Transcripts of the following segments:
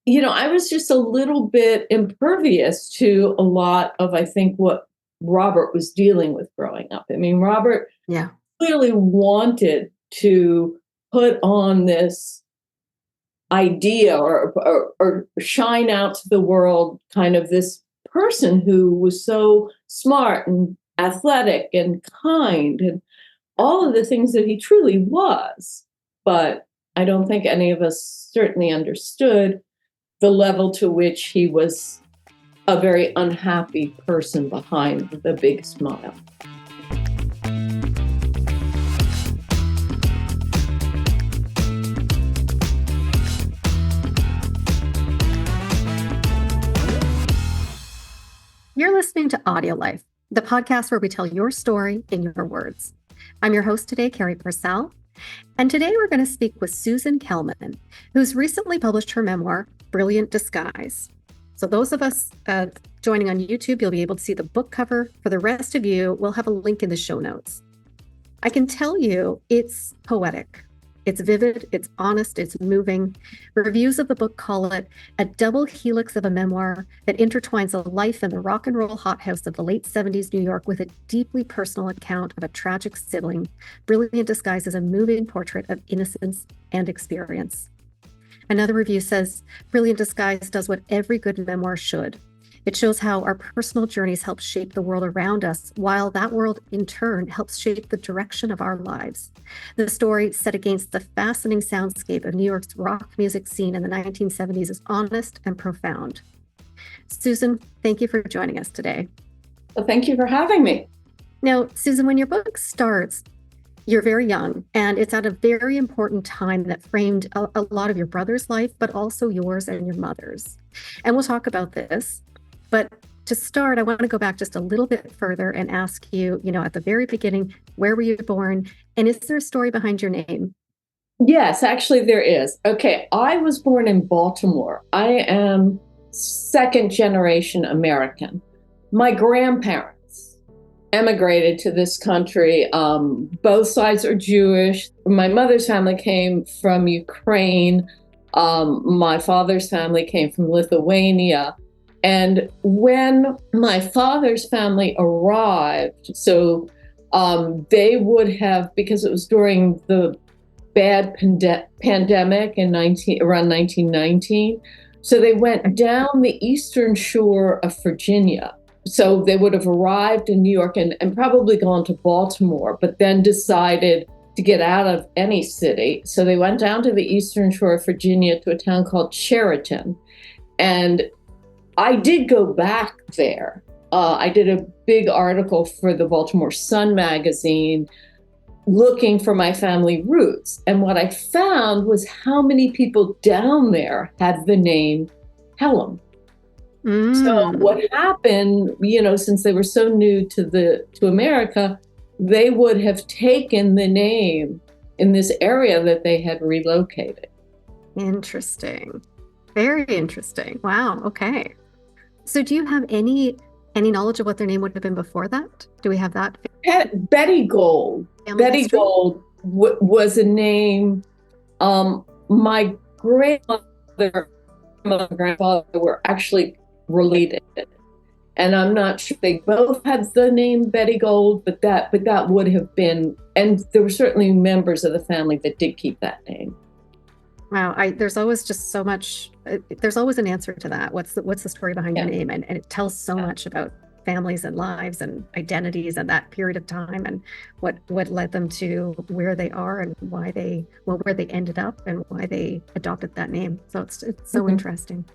I was just a little bit impervious to a lot of, I think, what Robert was dealing with growing up. I mean, Robert Yeah. clearly wanted to put on this idea or shine out to the world kind of this person who was so smart and athletic and kind and all of the things that he truly was. But I don't think any of us certainly understood the level to which he was a very unhappy person behind the big smile. You're listening to AudioLife, the podcast where we tell your story in your words. I'm your host today, Carrie Purcell, and today we're going to speak with Susan Kellam, who's recently published her memoir, Brilliant Disguise. So those of us joining on YouTube, you'll be able to see the book cover. For the rest of you, we'll have a link in the show notes. I can tell you it's poetic. It's vivid, it's honest, it's moving. Reviews of the book call it a double helix of a memoir that intertwines a life in the rock and roll hothouse of the late 70s New York with a deeply personal account of a tragic sibling. Brilliant Disguise is a moving portrait of innocence and experience. Another review says, Brilliant Disguise does what every good memoir should. It shows how our personal journeys help shape the world around us, while that world, in turn, helps shape the direction of our lives. The story, set against the fascinating soundscape of New York's rock music scene in the 1970s, is honest and profound. Susan, thank you for joining us today. Well, thank you for having me. Now, Susan, when your book starts, you're very young, and it's at a very important time that framed a lot of your brother's life, but also yours and your mother's. And we'll talk about this. But to start, I want to go back just a little bit further and ask you, at the very beginning, where were you born? And is there a story behind your name? Yes, actually, there is. Okay, I was born in Baltimore. I am second generation American. My grandparents emigrated to this country. Both sides are Jewish. My mother's family came from Ukraine. My father's family came from Lithuania. And when my father's family arrived, so they would have, because it was during the bad pandemic in around 1919, so they went down the eastern shore of Virginia. So they would have arrived in New York and probably gone to Baltimore, but then decided to get out of any city. So they went down to the eastern shore of Virginia to a town called Cheriton. And I did go back there. I did a big article for the Baltimore Sun magazine looking for my family roots. And what I found was how many people down there had the name Kellam. So what happened, since they were so new to America, they would have taken the name in this area that they had relocated. Interesting. Very interesting. Wow. Okay. So do you have any knowledge of what their name would have been before that? Do we have that? Betty Gold. Betty history? Gold was a name. My grandmother and grandfather were actually related. And I'm not sure they both had the name Betty Gold, but that would have been, and there were certainly members of the family that did keep that name. Wow, there's always just so much. There's always an answer to that. What's the story behind your name? And it tells so much about families and lives and identities at that period of time, and what led them to where they are and where they ended up and why they adopted that name. So it's so interesting.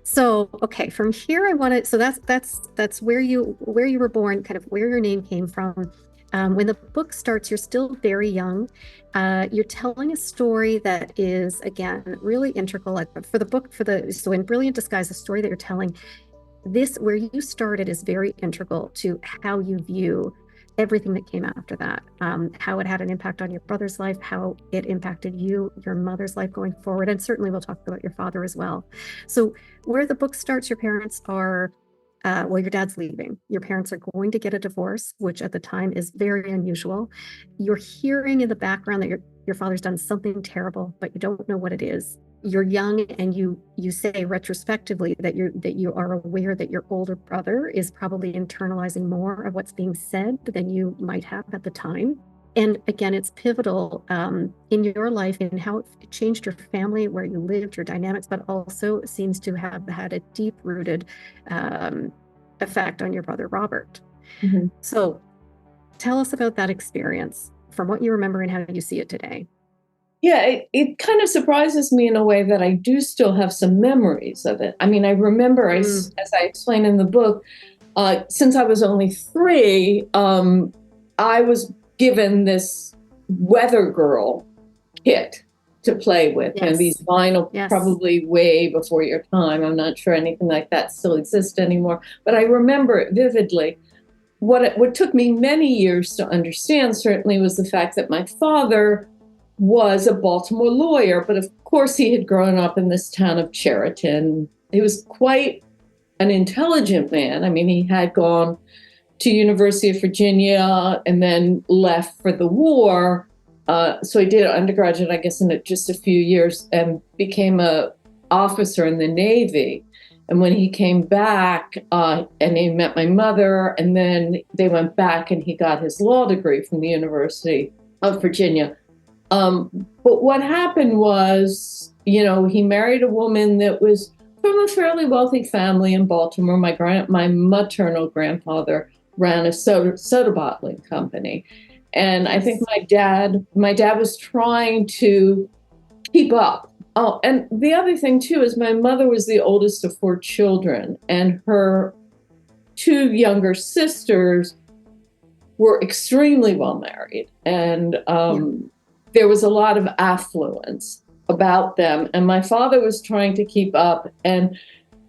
So okay, from here I want to. So that's where you were born, kind of where your name came from. When the book starts, you're still very young. You're telling a story that is, again, really integral for the book. So in Brilliant Disguise, the story that you're telling, where you started is very integral to how you view everything that came after that, how it had an impact on your brother's life, how it impacted your mother's life going forward. And certainly we'll talk about your father as well. So where the book starts, your parents are your dad's leaving. Your parents are going to get a divorce, which at the time is very unusual. You're hearing in the background that your father's done something terrible, but you don't know what it is. you're young and you say retrospectively that you are aware that your older brother is probably internalizing more of what's being said than you might have at the time. And again, it's pivotal in your life and how it changed your family, where you lived, your dynamics, but also seems to have had a deep-rooted effect on your brother Robert. Mm-hmm. So tell us about that experience from what you remember and how you see it today. Yeah, it kind of surprises me in a way that I do still have some memories of it. I mean, I remember, as I explain in the book, since I was only 3, I was given this Weather Girl kit to play with. Yes. You know, these vinyl, yes. probably way before your time. I'm not sure anything like that still exists anymore, but I remember it vividly. What took me many years to understand, certainly, was the fact that my father was a Baltimore lawyer, but of course he had grown up in this town of Cheriton. He was quite an intelligent man. I mean, he had gone to University of Virginia and then left for the war. So he did undergraduate, I guess, in just a few years, and became a officer in the Navy. And when he came back, and he met my mother, and then they went back and he got his law degree from the University of Virginia. But what happened was, he married a woman that was from a fairly wealthy family in Baltimore. My maternal grandfather ran a soda bottling company. And I think my dad was trying to keep up. Oh, and the other thing too is my mother was the oldest of 4 children, and her 2 younger sisters were extremely well married. And there was a lot of affluence about them. And my father was trying to keep up. And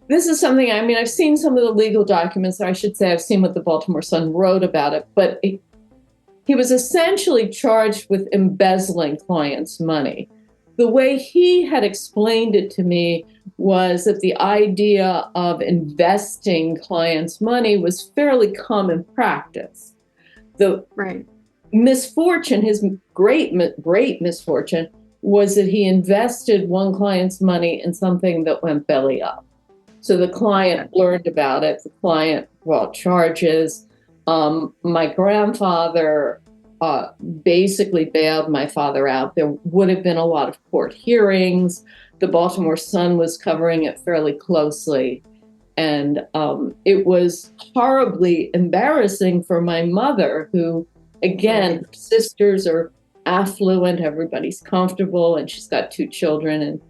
this is something, I mean, I've seen some of the legal documents, or I should say I've seen what the Baltimore Sun wrote about it, but he was essentially charged with embezzling clients' money. The way he had explained it to me was that the idea of investing clients' money was fairly common practice. The misfortune, his great misfortune, was that he invested one client's money in something that went belly up. So the client learned about it. The client brought charges. My grandfather basically bailed my father out. There would have been a lot of court hearings. The Baltimore Sun was covering it fairly closely. And it was horribly embarrassing for my mother, who, again, sisters are affluent, everybody's comfortable, and she's got 2 children. And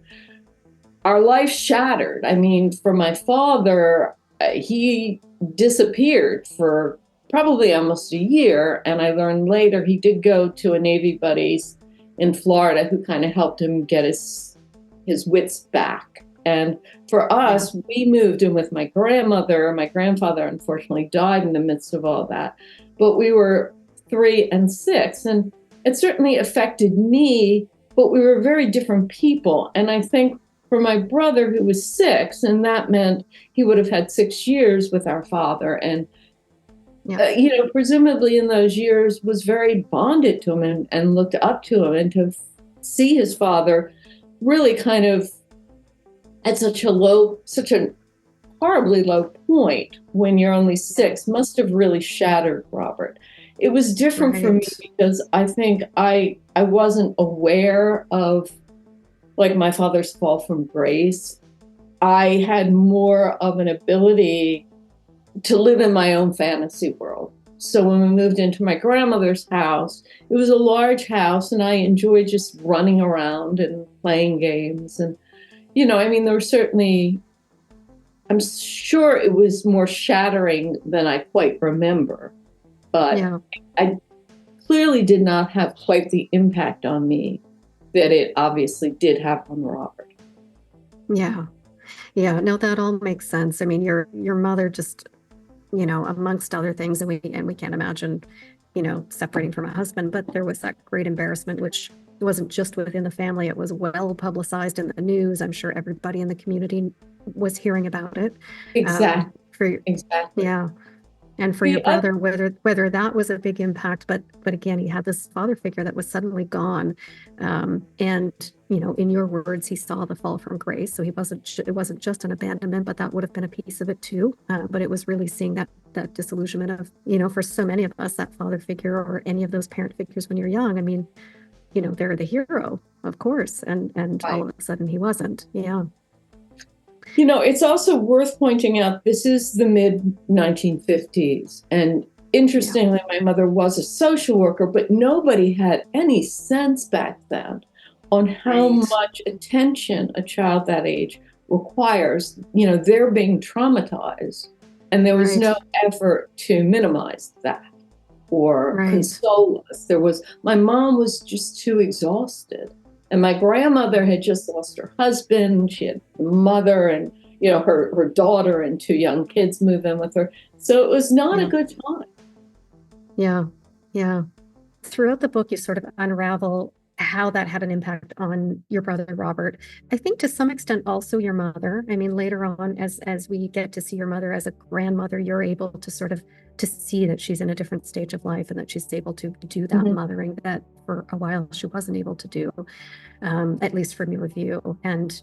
our life shattered. I mean, for my father, he disappeared for probably almost a year. And I learned later he did go to a Navy buddies in Florida who kind of helped him get his wits back. And for us, we moved in with my grandmother. My grandfather, unfortunately, died in the midst of all that. But we were 3 and 6. And it certainly affected me, but we were very different people. And I think for my brother, who was 6, and that meant he would have had 6 years with our father. And, presumably in those years was very bonded to him and looked up to him. And to see his father really kind of at such a horribly low point when you're only 6 must have really shattered Robert. It was different for me because I think I wasn't aware of, like, my father's fall from grace. I had more of an ability to live in my own fantasy world. So when we moved into my grandmother's house, it was a large house, and I enjoyed just running around and playing games. And, there were certainly, I'm sure it was more shattering than I quite remember. But I clearly did not have quite the impact on me that it obviously did have on Robert. Yeah. No, that all makes sense. I mean, your mother just, amongst other things, and we can't imagine, separating from a husband, but there was that great embarrassment, which wasn't just within the family. It was well publicized in the news. I'm sure everybody in the community was hearing about it. Exactly. Exactly. Yeah. And for your brother, whether that was a big impact, but again, he had this father figure that was suddenly gone, and in your words, he saw the fall from grace. So it wasn't just an abandonment, but that would have been a piece of it too. But it was really seeing that disillusionment of, for so many of us, that father figure or any of those parent figures when you're young. I mean, they're the hero, of course, and Right. all of a sudden he wasn't. Yeah. It's also worth pointing out this is the mid 1950s. And interestingly, my mother was a social worker, but nobody had any sense back then on how much attention a child that age requires. They're being traumatized, and there was no effort to minimize that or console us. My mom was just too exhausted. And my grandmother had just lost her husband. She had a mother and, her daughter and 2 young kids move in with her. So it was not a good time. Yeah. Yeah. Throughout the book, you sort of unravel how that had an impact on your brother, Robert. I think to some extent also your mother. I mean, later on, as we get to see your mother as a grandmother, you're able to sort of to see that she's in a different stage of life and that she's able to do that mothering that for a while she wasn't able to do, at least from your view, and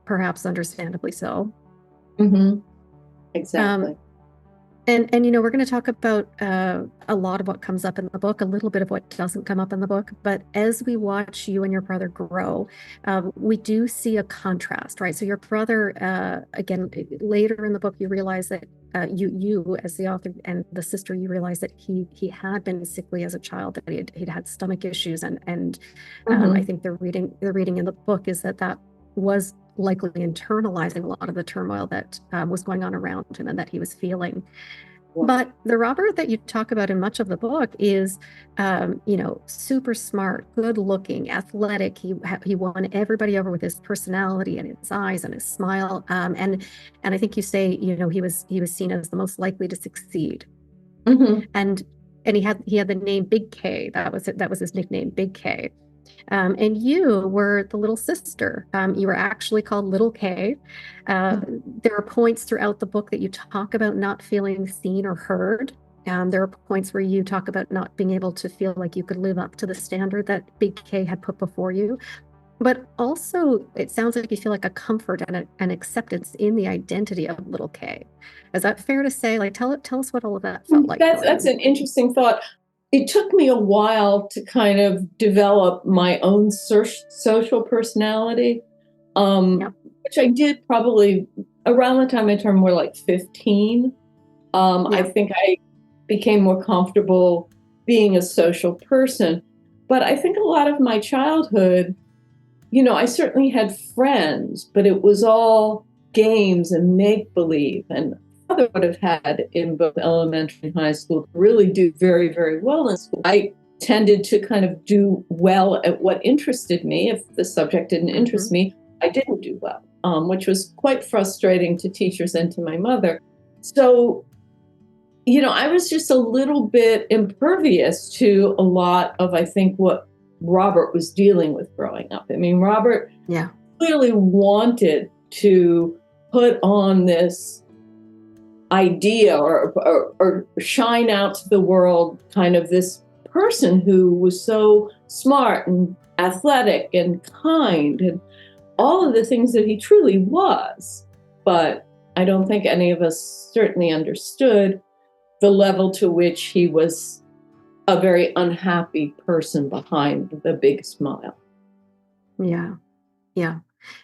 perhaps understandably so. Exactly. And we're going to talk about a lot of what comes up in the book, a little bit of what doesn't come up in the book. But as we watch you and your brother grow, we do see a contrast, right? So your brother, again, later in the book, you realize that you as the author and the sister, you realize that he had been sickly as a child, that he'd had stomach issues, and I think the reading in the book is that was likely internalizing a lot of the turmoil that was going on around him and that he was feeling. But the Robert that you talk about in much of the book is, super smart, good looking, athletic. He won everybody over with his personality and his eyes and his smile. And I think you say, he was seen as the most likely to succeed. And he had the name Big K. That was his nickname, Big K. And you were the little sister. You were actually called Little K. There are points throughout the book that you talk about not feeling seen or heard. There are points where you talk about not being able to feel like you could live up to the standard that Big K had put before you. But also, it sounds like you feel like a comfort and an acceptance in the identity of Little K. Is that fair to say? Like, tell us what all of that felt like. That's an interesting thought. It took me a while to kind of develop my own social personality, which I did probably around the time I turned more like 15. I think I became more comfortable being a social person. But I think a lot of my childhood, I certainly had friends, but it was all games and make-believe. And father would have had in both elementary and high school to really do very, very well in school. I tended to kind of do well at what interested me. If the subject didn't interest me, I didn't do well, which was quite frustrating to teachers and to my mother. So, I was just a little bit impervious to a lot of, I think, what Robert was dealing with growing up. I mean, Robert clearly wanted to put on this idea or shine out to the world kind of this person who was so smart and athletic and kind and all of the things that he truly was. But I don't think any of us certainly understood the level to which he was a very unhappy person behind the big smile. Yeah.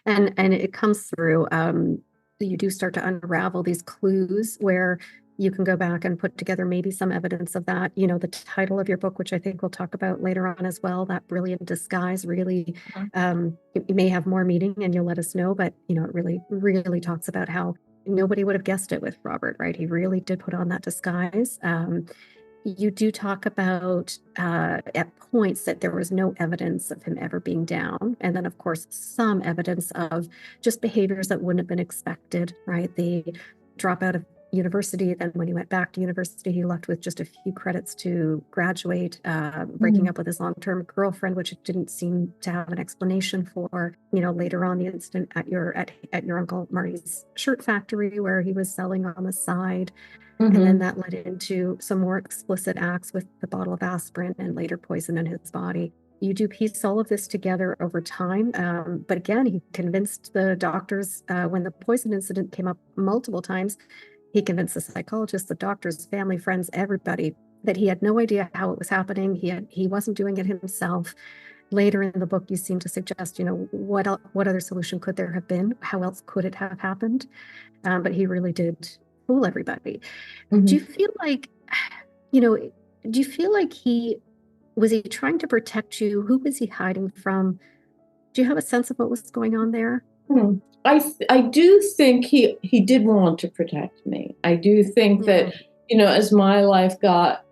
And it comes through, you do start to unravel these clues where you can go back and put together maybe some evidence of that. The title of your book, which I think we'll talk about later on as well, That Brilliant Disguise, really, it may have more meaning and you'll let us know, but, it really, really talks about how nobody would have guessed it with Robert, right? He really did put on that disguise. You do talk about at points that there was no evidence of him ever being down. And then, of course, some evidence of just behaviors that wouldn't have been expected, right? The drop out of university. Then when he went back to university, he left with just a few credits to graduate, breaking up with his long-term girlfriend, which didn't seem to have an explanation for. Later on, the incident at your Uncle Marty's shirt factory where he was selling on the side. And then that led into some more explicit acts with the bottle of aspirin and later poison in his body. You do piece all of this together over time. But again, he convinced the doctors when the poison incident came up multiple times, he convinced the psychologists, the doctors, family, friends, everybody that he had no idea how it was happening. He wasn't doing it himself. Later in the book, you seem to suggest, what other solution could there have been? How else could it have happened? But he really did fool everybody. Do you feel like, was he trying to protect you? Who was he hiding from? Do you have a sense of what was going on there? I do think he did want to protect me. I do think that, as my life got,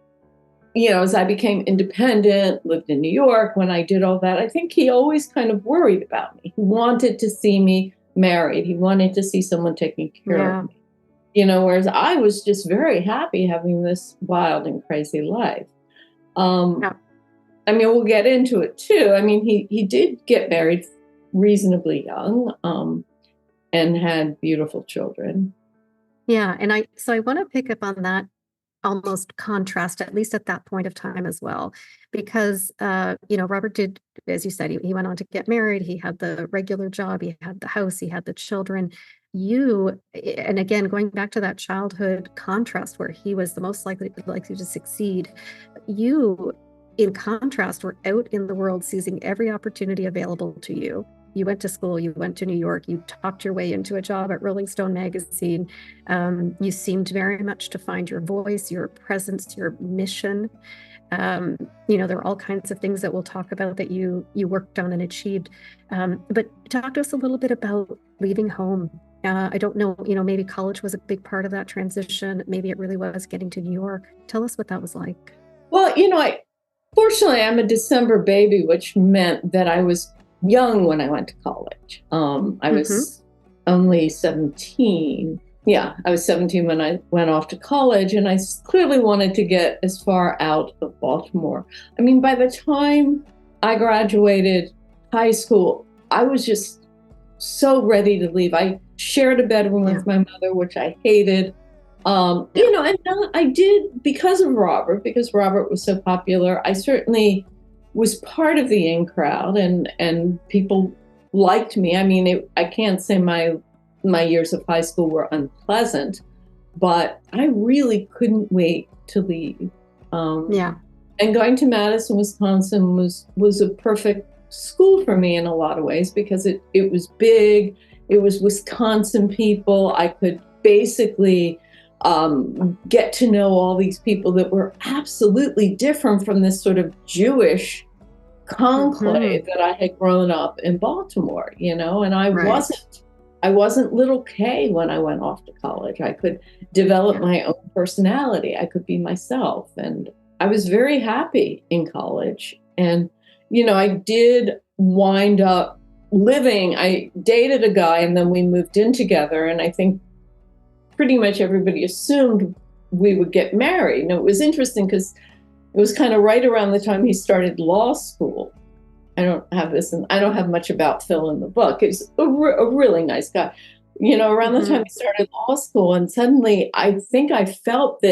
as I became independent, lived in New York, when I did all that, I think he always kind of worried about me. He wanted to see me married. He wanted to see someone taking care of me. Whereas I was just very happy having this wild and crazy life. I mean, we'll get into it too. I mean, he did get married reasonably young, and had beautiful children. Yeah. And I want to pick up on that almost contrast, at least at that point of time as well, because, Robert did, as you said, he went on to get married. He had the regular job, he had the house, he had the children. And again, going back to that childhood contrast where he was the most likely to succeed, you, in contrast, were out in the world seizing every opportunity available to you. You went to school, you went to New York, you talked your way into a job at Rolling Stone magazine. You seemed very much to find your voice, your presence, your mission. There are all kinds of things that we'll talk about that you worked on and achieved. But talk to us a little bit about leaving home. I don't know, maybe college was a big part of that transition. Maybe it really was getting to New York. Tell us what that was like. Well, fortunately, I'm a December baby, which meant that I was young when I went to college. I was only 17. Yeah, I was 17 when I went off to college, and I clearly wanted to get as far out of Baltimore. I mean, by the time I graduated high school, I was just so ready to leave. I shared a bedroom with my mother, which I hated. And I did because Robert was so popular. I certainly was part of the in crowd, and people liked me. I mean, I can't say my years of high school were unpleasant, but I really couldn't wait to leave. And going to Madison, Wisconsin was a perfect school for me in a lot of ways, because it was big. It was Wisconsin people. I could basically get to know all these people that were absolutely different from this sort of Jewish conclave that I had grown up in Baltimore, and I wasn't little K when I went off to college. I could develop my own personality. I could be myself. And I was very happy in college. And, I did wind up I dated a guy, and then we moved in together. And I think pretty much everybody assumed we would get married. And it was interesting because it was kind of right around the time he started law school. I don't have much about Phil in the book. He's a really nice guy. Around the time he started law school, and suddenly I think I felt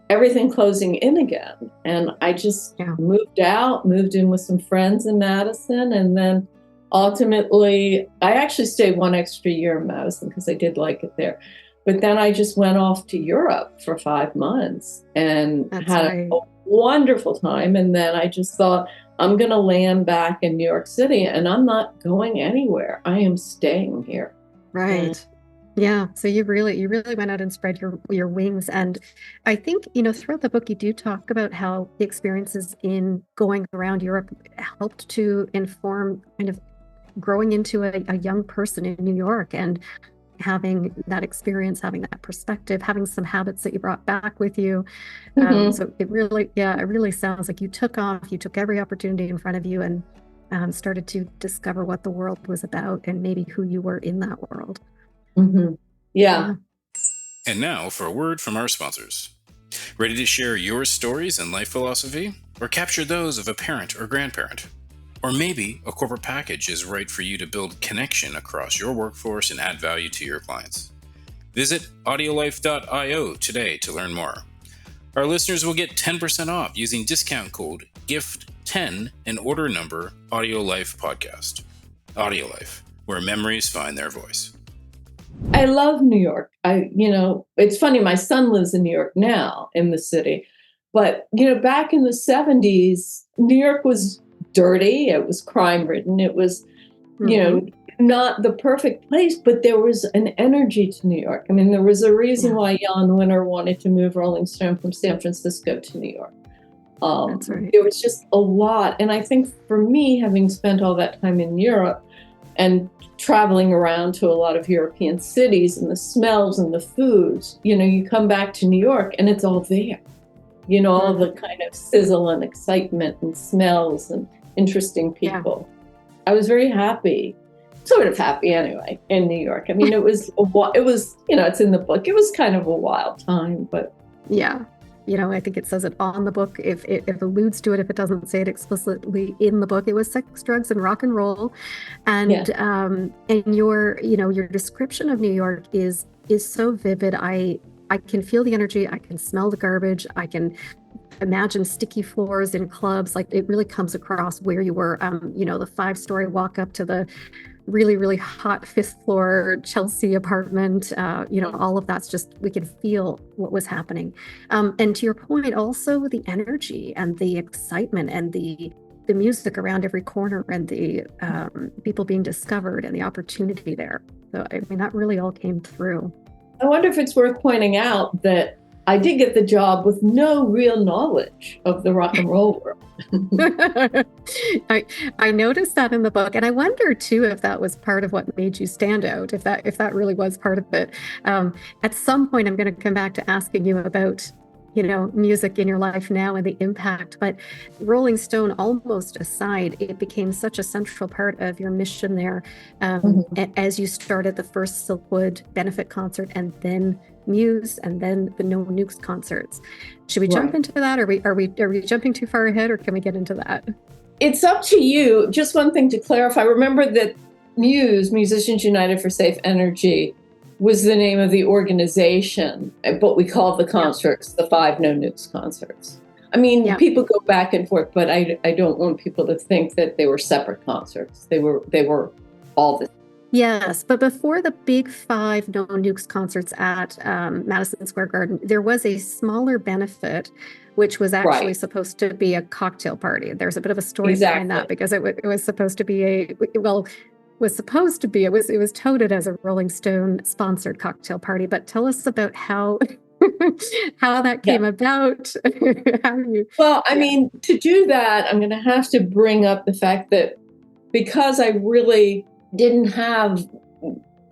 everything closing in again. And I just moved in with some friends in Madison. And then ultimately, I actually stayed one extra year in Madison because I did like it there. But then I just went off to Europe for 5 months and had a wonderful time. And then I just thought, I'm going to land back in New York City, and I'm not going anywhere. I am staying here. Right. Yeah. So you really went out and spread your wings. And I think, throughout the book, you do talk about how the experiences in going around Europe helped to inform kind of growing into a young person in New York, and having that experience, having that perspective, having some habits that you brought back with you. So it really sounds like you took every opportunity in front of you, and started to discover what the world was about and maybe who you were in that world. Yeah. And now for a word from our sponsors. Ready to share your stories and life philosophy? Or capture those of a parent or grandparent? Or maybe a corporate package is right for you to build connection across your workforce and add value to your clients. Visit audiolife.io today to learn more. Our listeners will get 10% off using discount code GIFT10 and order number AudioLife Podcast. AudioLife, where memories find their voice. I love New York. It's funny, my son lives in New York now, in the city. But, back in the 70s, New York was dirty. It was crime-ridden. It was, not the perfect place, but there was an energy to New York. I mean, there was a reason why Jan Winter wanted to move Rolling Stone from San Francisco to New York. That's right. There was just a lot. And I think for me, having spent all that time in Europe and traveling around to a lot of European cities and the smells and the foods, you come back to New York and it's all there. All the kind of sizzle and excitement and smells and interesting people. Yeah. I was very happy, sort of happy anyway, in New York. I mean, it was, it's in the book. It was kind of a wild time, but. Yeah. I think it says it on the book. If it alludes to it, if it doesn't say it explicitly in the book, it was sex, drugs, and rock and roll. And your description of New York is so vivid. I can feel the energy. I can smell the garbage. I can imagine sticky floors in clubs. Like, it really comes across where you were. The 5-story walk up to the really, really hot 5th floor Chelsea apartment. All of that's just, we could feel what was happening. And to your point, also the energy and the excitement and the music around every corner and the people being discovered and the opportunity there. So, I mean, that really all came through. I wonder if it's worth pointing out that I did get the job with no real knowledge of the rock and roll world. I noticed that in the book, and I wonder too if that was part of what made you stand out. If that really was part of it. At some point, I'm going to come back to asking you about music in your life now and the impact. But Rolling Stone, almost aside, it became such a central part of your mission there as you started the first Silkwood benefit concert, and then Muse, and then the No Nukes concerts. Should we jump into that? Are we jumping too far ahead, or can we get into that? It's up to you. Just one thing to clarify. Remember that Muse, Musicians United for Safe Energy, was the name of the organization, but we called the concerts the 5 No Nukes concerts. I mean, people go back and forth, but I don't want people to think that they were separate concerts. They were all the. Yes, but before the big 5 No Nukes concerts at Madison Square Garden, there was a smaller benefit, which was actually supposed to be a cocktail party. There's a bit of a story behind that, because it was supposed to be it was touted as a Rolling Stone sponsored cocktail party. But tell us about how that came about. I mean, to do that, I'm going to have to bring up the fact that because I really didn't have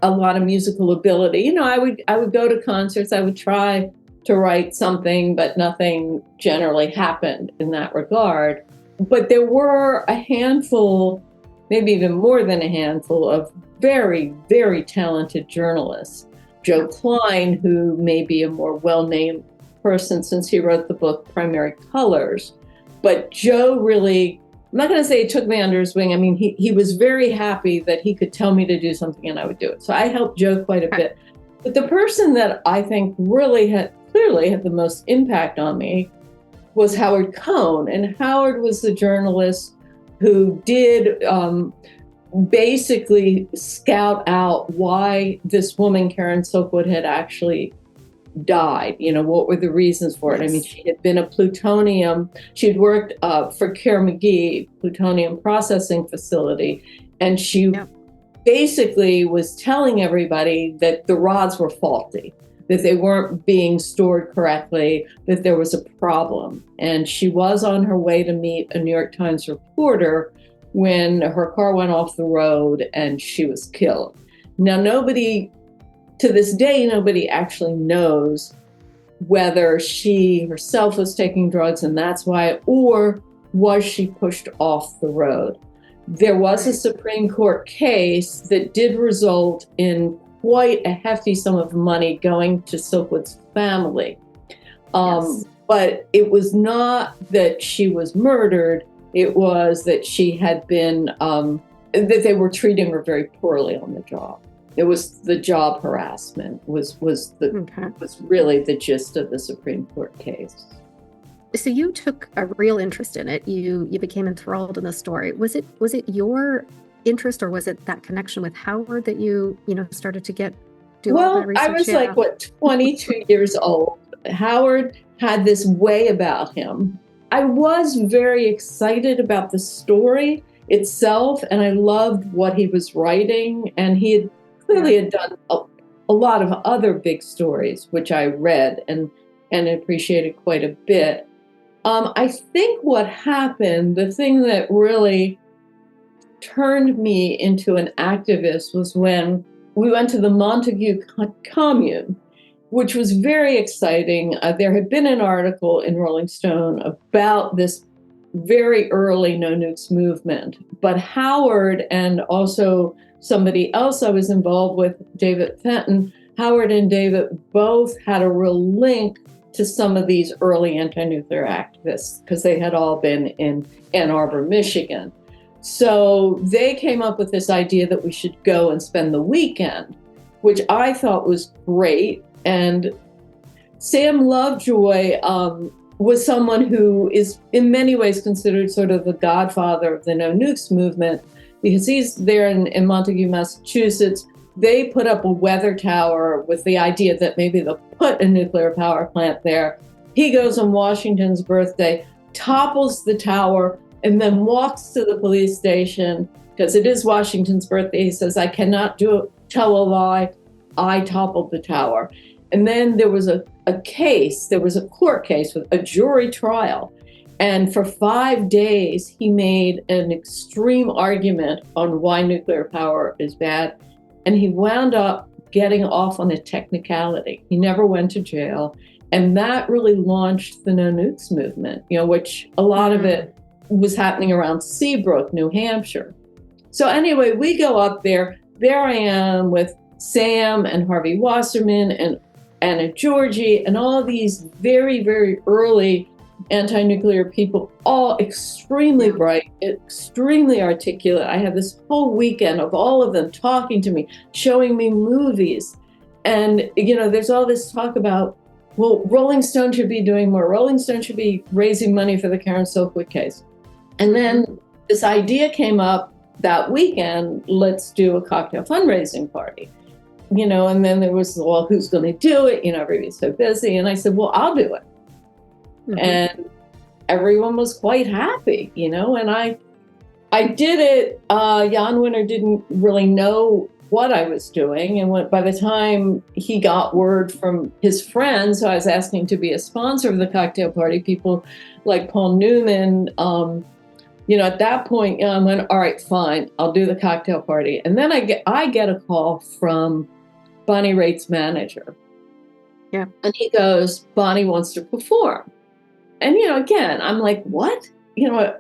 a lot of musical ability, I would go to concerts, I would try to write something, but nothing generally happened in that regard. But there were a handful, maybe even more than a handful, of very, very talented journalists. Joe Klein, who may be a more well-named person since he wrote the book Primary Colors. But Joe really, I'm not going to say he took me under his wing. I mean, he was very happy that he could tell me to do something and I would do it. So I helped Joe quite a bit. But the person that I think really clearly had the most impact on me was Howard Cohn. And Howard was the journalist who did basically scout out why this woman, Karen Silkwood, had actually died. What were the reasons for it? I mean, she had been she'd worked for Care McGee, plutonium processing facility, and she basically was telling everybody that the rods were faulty, that they weren't being stored correctly, that there was a problem. And she was on her way to meet a New York Times reporter when her car went off the road and she was killed. Now, to this day, nobody actually knows whether she herself was taking drugs and that's why, or was she pushed off the road. There was a Supreme Court case that did result in quite a hefty sum of money going to Silkwood's family. Yes. But it was not that she was murdered. It was that she had been, that they were treating her very poorly on the job. It was the job harassment was really the gist of the Supreme Court case. So you took a real interest in it. You became enthralled in the story. Was it your interest, or was it that connection with Howard that you started to do all that research? I was 22 years old. Howard had this way about him. I was very excited about the story itself, and I loved what he was writing. And he had clearly done a lot of other big stories, which I read and appreciated quite a bit. I think what happened, the thing that really turned me into an activist, was when we went to the Montague Commune, which was very exciting. There had been an article in Rolling Stone about this very early No Nukes movement, but Howard and also somebody else I was involved with, David Fenton, Howard and David both had a real link to some of these early anti-nuclear activists because they had all been in Ann Arbor, Michigan. So they came up with this idea that we should go and spend the weekend, which I thought was great. And Sam Lovejoy was someone who is in many ways considered sort of the godfather of the No Nukes movement, because he's there in Montague, Massachusetts. They put up a weather tower with the idea that maybe they'll put a nuclear power plant there. He goes on Washington's birthday, topples the tower, and then walks to the police station because it is Washington's birthday. He says, "I cannot tell a lie. I toppled the tower." And then there was a court case with a jury trial. And for 5 days, he made an extreme argument on why nuclear power is bad. And he wound up getting off on a technicality. He never went to jail. And that really launched the No Nukes movement, which a lot of it was happening around Seabrook, New Hampshire. So anyway, we go up there. There I am with Sam and Harvey Wasserman and Anna Georgi and all these very, very early anti-nuclear people, all extremely bright, extremely articulate. I had this whole weekend of all of them talking to me, showing me movies. And, there's all this talk about, well, Rolling Stone should be doing more. Rolling Stone should be raising money for the Karen Silkwood case. And then this idea came up that weekend, let's do a cocktail fundraising party. And then there was, well, who's going to do it? Everybody's so busy. And I said, well, I'll do it. Mm-hmm. And everyone was quite happy, and I did it. Jan Winter didn't really know what I was doing. And by the time he got word from his friends who I was asking to be a sponsor of the cocktail party, people like Paul Newman, at that point, Jan went, all right, fine, I'll do the cocktail party. And then I get a call from Bonnie Raitt's manager. Yeah. And he goes, Bonnie wants to perform. And, again, I'm like, what?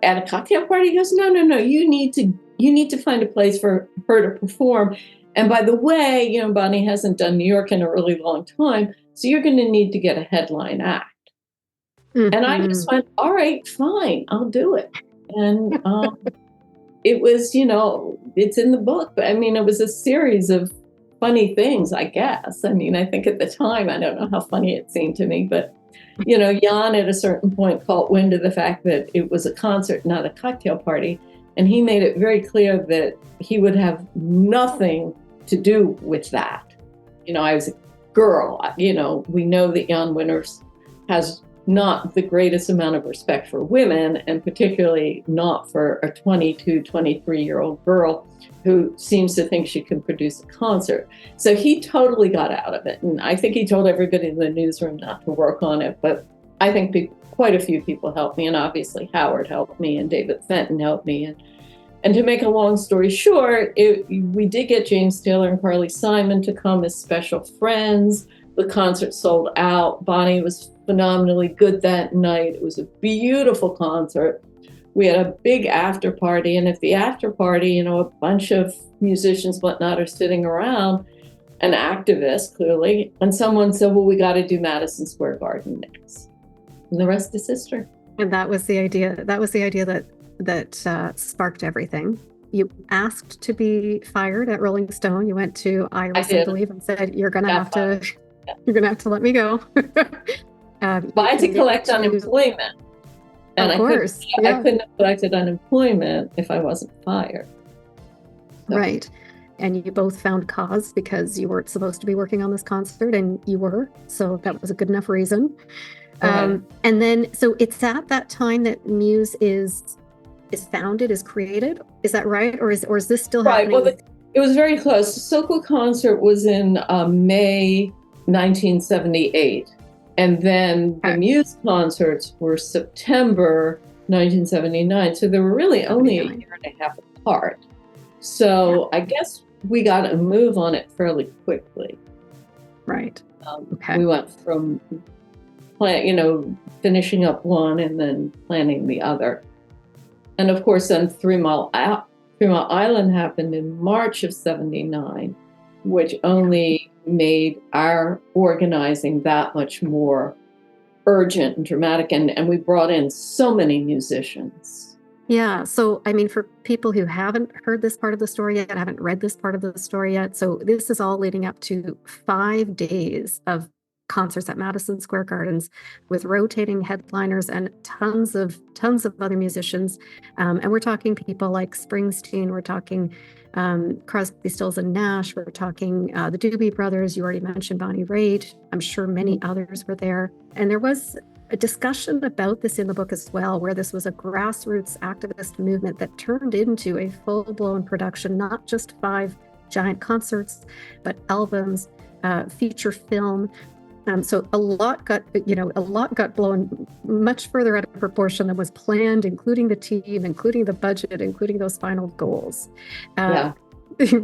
At a cocktail party? He goes, no, you need to find a place for her to perform. And by the way, Bonnie hasn't done New York in a really long time, so you're going to need to get a headline act. Mm-hmm. And I just went, all right, fine, I'll do it. And it was, it's in the book, but it was a series of funny things, I guess. I think at the time, I don't know how funny it seemed to me, but Jan at a certain point caught wind of the fact that it was a concert, not a cocktail party. And he made it very clear that he would have nothing to do with that. I was a girl. We know that Jan Winters has not the greatest amount of respect for women, and particularly not for a 22, 23-year-old girl who seems to think she can produce a concert. So he totally got out of it. And I think he told everybody in the newsroom not to work on it. But I think quite a few people helped me. And obviously Howard helped me and David Fenton helped me. And to make a long story short, we did get James Taylor and Carly Simon to come as special friends. The concert sold out. Bonnie was phenomenally good that night. It was a beautiful concert. We had a big after party, and at the after party, a bunch of musicians, whatnot, are sitting around, an activist, clearly. And someone said, well, we got to do Madison Square Garden next. And the rest is history. And that was the idea. That was the idea that sparked everything. You asked to be fired at Rolling Stone. You went to Iris, I believe, and said, you're going to have to let me go. But I had to collect unemployment. And of course. I couldn't have collected unemployment if I wasn't fired. So. Right. And you both found cause because you weren't supposed to be working on this concert, and you were. So that was a good enough reason. And then, so it's at that time that Muse is founded, is created. Is that right? Or is this still happening? Well, it was very close. The Silkwood concert was in May 1978. And then the Muse concerts were September 1979. So they were really only a year and a half apart. So I guess we got a move on it fairly quickly. Right. We went from finishing up one and then planning the other. And of course, then 3 Mile Island happened in March of 79, which only made our organizing that much more urgent and dramatic. And we brought in so many musicians. Yeah. So, I mean, for people who haven't heard this part of the story yet, haven't read this part of the story yet, so this is all leading up to 5 days of concerts at Madison Square Gardens with rotating headliners and tons of other musicians. And we're talking people like Springsteen, we're talking Crosby, Stills and Nash, we're talking the Doobie Brothers, you already mentioned Bonnie Raitt, I'm sure many others were there. And there was a discussion about this in the book as well, where this was a grassroots activist movement that turned into a full-blown production, not just 5 giant concerts, but albums, feature film. So a lot got blown much further out of proportion than was planned, including the team, including the budget, including those final goals.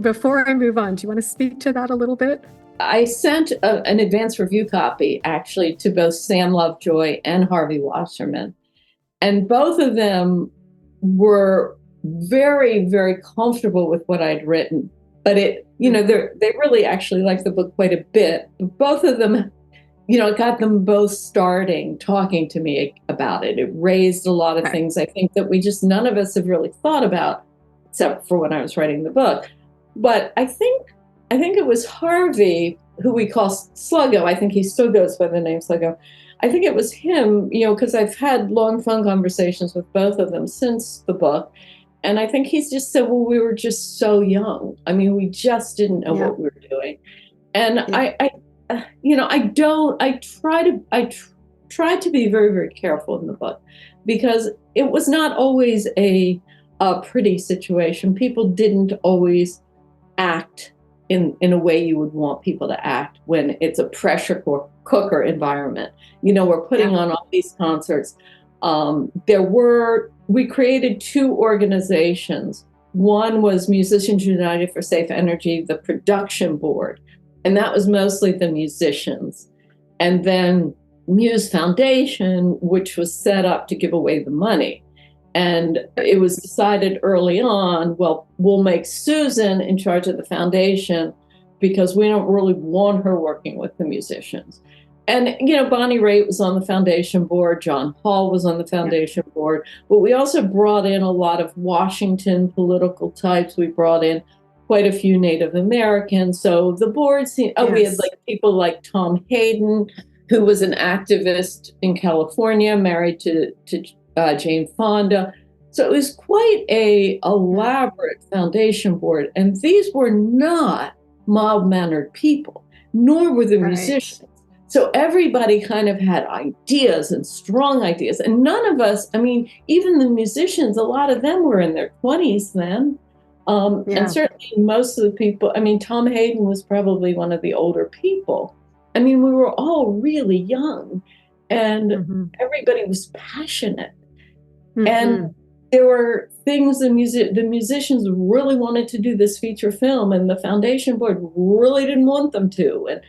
Before I move on, do you want to speak to that a little bit? I sent an advance review copy, actually, to both Sam Lovejoy and Harvey Wasserman. And both of them were very, very comfortable with what I'd written. But they really actually liked the book quite a bit. Both of them, it got them both talking to me about it. It raised a lot of things, I think, that none of us have really thought about, except for when I was writing the book. But I think it was Harvey, who we call Sluggo. I think he still goes by the name Sluggo. I think it was him, because I've had long phone conversations with both of them since the book. And I think he's just said, well, we were just so young. I mean, we just didn't know what we were doing. And I tried to be very, very careful in the book, because it was not always a pretty situation. People didn't always act in a way you would want people to act when it's a pressure cooker environment. We're putting on all these concerts. We created 2 organizations. One was Musicians United for Safe Energy, the production board, and that was mostly the musicians. And then Muse Foundation, which was set up to give away the money. And it was decided early on, well, we'll make Susan in charge of the foundation because we don't really want her working with the musicians. And, Bonnie Raitt was on the foundation board, John Hall was on the foundation board, but we also brought in a lot of Washington political types. We brought in quite a few Native Americans. So the board we had people like Tom Hayden, who was an activist in California, married to Jane Fonda. So it was quite a elaborate foundation board. And these were not mild-mannered people, nor were the musicians. So everybody kind of had ideas and strong ideas. And none of us, even the musicians, a lot of them were in their 20s then. And certainly most of the people, Tom Hayden was probably one of the older people. We were all really young, and everybody was passionate. And there were things the musicians really wanted to do this feature film, and the foundation board really didn't want them to. And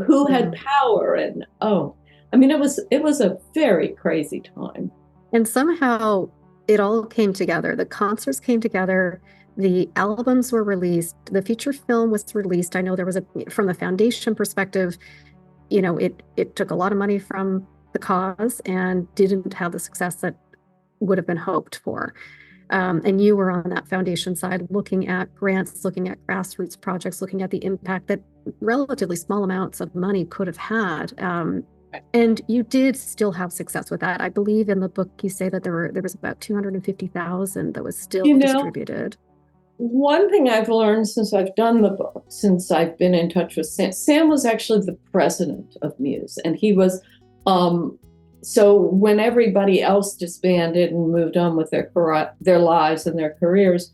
who had power? And it was a very crazy time. And somehow it all came together. The concerts came together. the albums were released, the feature film was released. I know there was from the foundation perspective, it took a lot of money from the cause and didn't have the success that would have been hoped for. And you were on that foundation side, looking at grants, looking at grassroots projects, looking at the impact that relatively small amounts of money could have had. And you did still have success with that. I believe in the book you say that there was about 250,000 that was still distributed. One thing I've learned since I've done the book, since I've been in touch with Sam was actually the president of Muse, and he was so when everybody else disbanded and moved on with their lives and their careers,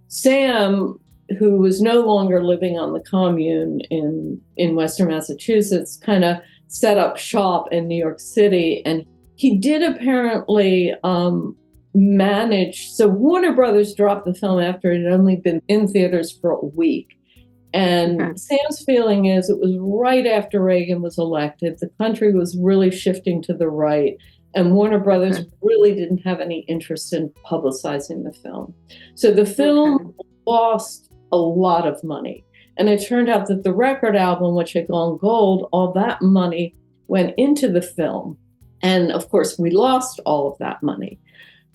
Sam, who was no longer living on the commune in Western Massachusetts, kind of set up shop in New York City. And he did apparently manage. So Warner Brothers dropped the film after it had only been in theaters for a week. And Sam's feeling is it was right after Reagan was elected. The country was really shifting to the right. And Warner Brothers really didn't have any interest in publicizing the film. So the film lost a lot of money. And it turned out that the record album, which had gone gold, all that money went into the film. And of course, we lost all of that money.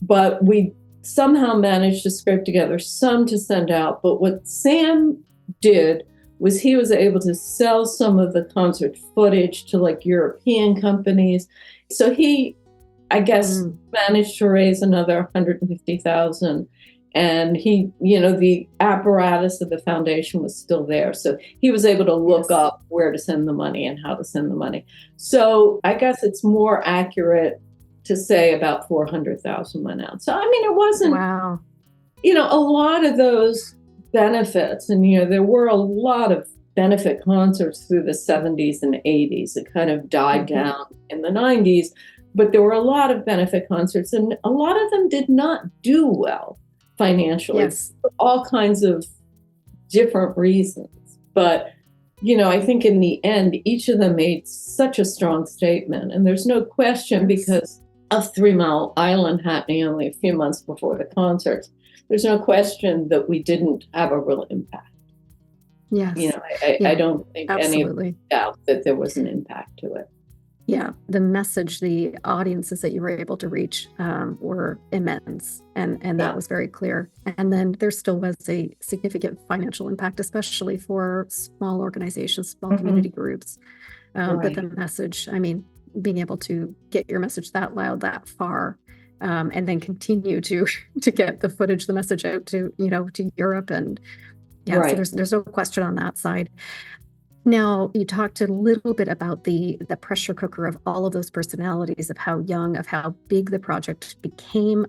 But we somehow managed to scrape together some to send out. But what Sam did was he was able to sell some of the concert footage to like European companies. So he, I guess, managed to raise another 150,000. And he, the apparatus of the foundation was still there. So he was able to look up where to send the money and how to send the money. So I guess it's more accurate to say about 400,000 went out. So, I mean, it wasn't, a lot of those benefits. And, there were a lot of benefit concerts through the 70s and 80s. It kind of died down in the 90s. But there were a lot of benefit concerts, and a lot of them did not do well financially, for all kinds of different reasons. But, I think in the end, each of them made such a strong statement. And there's no question, because of 3 Mile Island happening only a few months before the concerts, there's no question that we didn't have a real impact. Yes. I don't think any doubt that there was an impact to it. Yeah, the message, the audiences that you were able to reach were immense, and that was very clear. And then there still was a significant financial impact, especially for small organizations, small community groups. But the message, I mean, being able to get your message that loud, that far, and then continue to get the footage, the message out to to Europe, and so there's no question on that side. Now, you talked a little bit about the pressure cooker of all of those personalities, of how young, of how big the project became,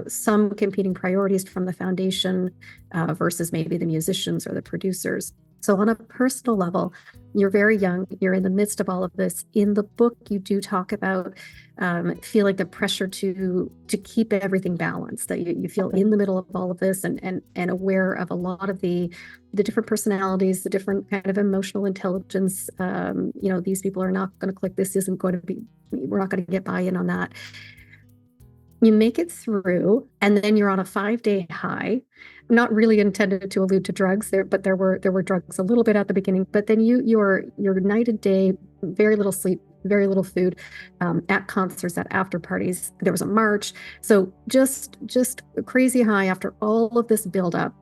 some competing priorities from the foundation versus maybe the musicians or the producers. So on a personal level, you're very young, you're in the midst of all of this. In the book, you do talk about feeling the pressure to keep everything balanced, that you feel in the middle of all of this and aware of a lot of the different personalities, the different kind of emotional intelligence. These people are not going to click. This isn't going to be, we're not going to get buy-in on that. You make it through, and then you're on a 5-day high. Not really intended to allude to drugs there, but there were drugs a little bit at the beginning. But then your night and day, very little sleep, very little food, at concerts, at after parties. There was a march, so just a crazy high after all of this buildup,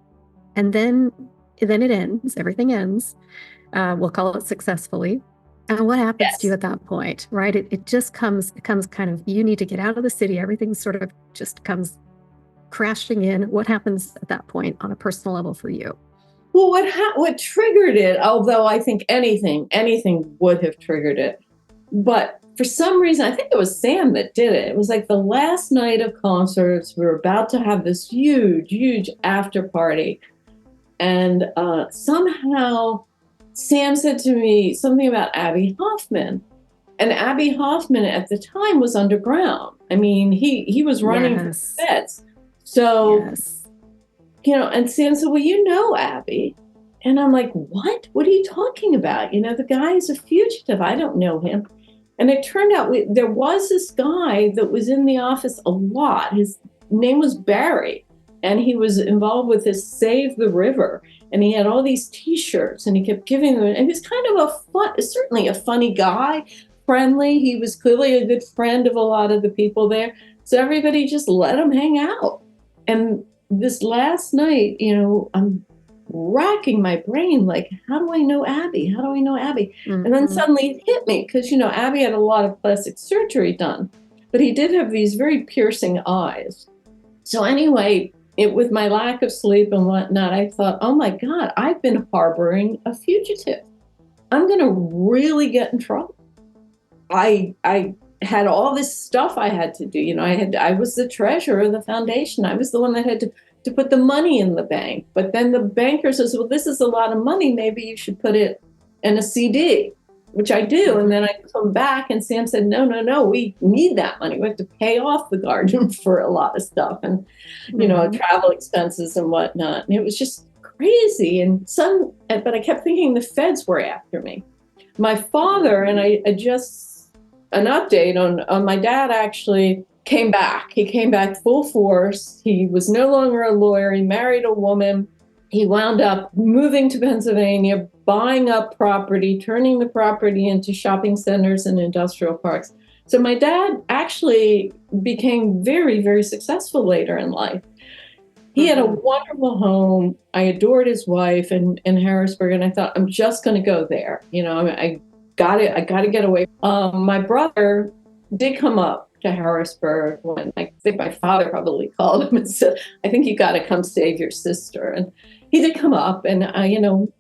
and then it ends. Everything ends. We'll call it successfully. And what happens to you at that point, right? It just comes kind of, you need to get out of the city. Everything sort of just comes crashing in. What happens at that point on a personal level for you? Well, what triggered it, although I think anything would have triggered it, but for some reason, I think it was Sam that did it. It was like the last night of concerts. We were about to have this huge after party. And somehow Sam said to me something about Abbie Hoffman. And Abbie Hoffman at the time was underground. I mean, he was running for feds. So, and Sam said, well, you know Abbie. And I'm like, what? What are you talking about? The guy is a fugitive. I don't know him. And it turned out there was this guy that was in the office a lot. His name was Barry. and he was involved with this Save the River, and he had all these T-shirts, and he kept giving them. And he was kind of certainly a funny guy, friendly. He was clearly a good friend of a lot of the people there, so everybody just let him hang out. And this last night, I'm racking my brain, like, how do I know Abby? How do I know Abby? Mm-hmm. And then suddenly it hit me, because, Abby had a lot of plastic surgery done, but he did have these very piercing eyes. So anyway, with my lack of sleep and whatnot, I thought, oh my God, I've been harboring a fugitive. I'm going to really get in trouble. I had all this stuff I had to do. I was the treasurer of the foundation. I was the one that had to put the money in the bank. But then the banker says, well, this is a lot of money. Maybe you should put it in a CD, which I do. And then I come back and Sam said, no, we need that money. We have to pay off the guardian for a lot of stuff and, travel expenses and whatnot. And it was just crazy. But I kept thinking the feds were after me. My father, and an update on my dad actually came back. He came back full force. He was no longer a lawyer. He married a woman. He wound up moving to Pennsylvania, buying up property, turning the property into shopping centers and industrial parks. So my dad actually became very, very successful later in life. He had a wonderful home. I adored his wife in Harrisburg, and I thought, I'm just going to go there. I got to get away. My brother did come up to Harrisburg when I think my father probably called him and said, I think you got to come save your sister. And he did come up, and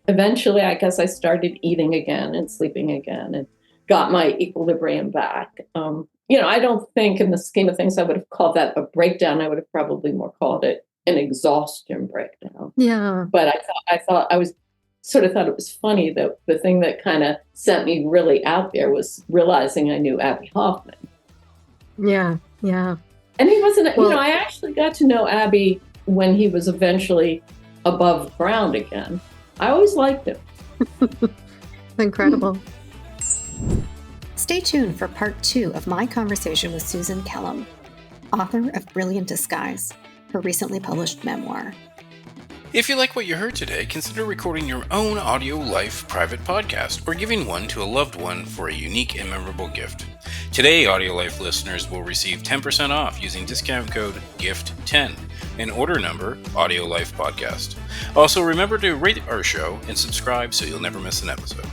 eventually I guess I started eating again and sleeping again and got my equilibrium back. I don't think in the scheme of things I would have called that a breakdown. I would have probably more called it an exhaustion breakdown. Yeah. But I thought it was funny that the thing that kind of sent me really out there was realizing I knew Abby Hoffman. Yeah. And he wasn't, I actually got to know Abby when he was eventually above ground again. I always liked him. Incredible. Stay tuned for part 2 of my conversation with Susan Kellam, author of Brilliant Disguise, her recently published memoir. If you like what you heard today, consider recording your own AudioLife private podcast or giving one to a loved one for a unique and memorable gift. Today, AudioLife listeners will receive 10% off using discount code GIFT10 and order number AudioLife Podcast. Also, remember to rate our show and subscribe so you'll never miss an episode.